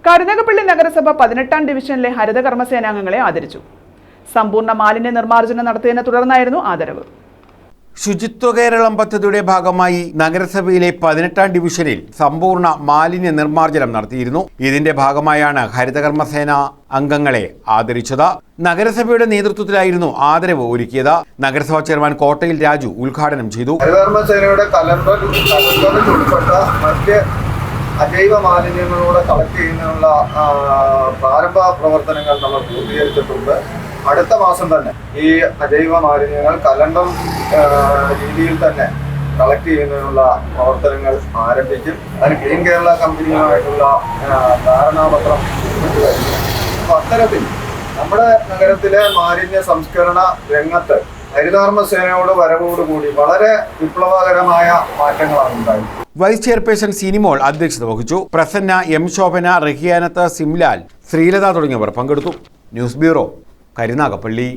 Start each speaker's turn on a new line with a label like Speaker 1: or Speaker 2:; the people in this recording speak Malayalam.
Speaker 1: കരുനാഗപ്പള്ളി നഗരസഭ 18ാം ഡിവിഷനിലെ ഹരിതകർമ്മസേനാംഗങ്ങളെ ആദരിച്ചു. സമ്പൂർണ്ണ മാലിന്യ നിർമ്മാർജ്ജനം നടത്തിയതിനെ തുടർന്നായിരുന്നു ആദരവ്.
Speaker 2: ശുചിത്വ കേരളം പദ്ധതിയുടെ ഭാഗമായി നഗരസഭയിലെ 18ാം ഡിവിഷനിൽ സമ്പൂർണ്ണ മാലിന്യ നിർമ്മാർജ്ജനം നടത്തിയിരുന്നു. ഇതിന്റെ ഭാഗമായാണ് ഹരിതകർമ്മസേന അംഗങ്ങളെ ആദരിച്ചത്. നഗരസഭയുടെ നേതൃത്വത്തിലായിരുന്നു ആദരവ് ഒരുക്കിയത്. നഗരസഭാ ചെയർമാൻ കോട്ടയിൽ രാജു ഉദ്ഘാടനം ചെയ്തു.
Speaker 3: ഹരിതകർമ്മസേനയുടെ കലണ്ടറിൽ ഉൾപ്പെട്ട മറ്റ് അജൈവ മാലിന്യങ്ങളോടെ കളക്ട് ചെയ്യുന്നതിനുള്ള പ്രാരംഭ പ്രവർത്തനങ്ങൾ നമ്മൾ പൂർത്തീകരിച്ചിട്ടുണ്ട്. അടുത്ത മാസം തന്നെ ഈ അജൈവ മാലിന്യങ്ങൾ കലണ്ടർ രീതിയിൽ തന്നെ കളക്ട് ചെയ്യുന്നതിനുള്ള പ്രവർത്തനങ്ങൾ ആരംഭിക്കും. അതിന് ക്ലീൻ കേരള കമ്പനിയുമായിട്ടുള്ള ധാരണാപത്രം നിർമ്മിച്ചു കഴിഞ്ഞു. അപ്പോൾ അത്തരത്തിൽ നമ്മുടെ നഗരത്തിലെ മാലിന്യ സംസ്കരണ രംഗത്ത് ഹരിതകർമ്മസേനയുടെ വരവോടുകൂടി വളരെ വിപ്ലവകരമായ മാറ്റങ്ങളാണ് ഉണ്ടായത്.
Speaker 2: വൈസ് ചെയർപേഴ്സൺ സിനിമോൾ അധ്യക്ഷത വഹിച്ചു. പ്രസന്ന, എം ശോഭന, റഹിയാനത്ത്, സിംലാൽ, ശ്രീലത തുടങ്ങിയവർ പങ്കെടുത്തു. News bureau, Karunagappally.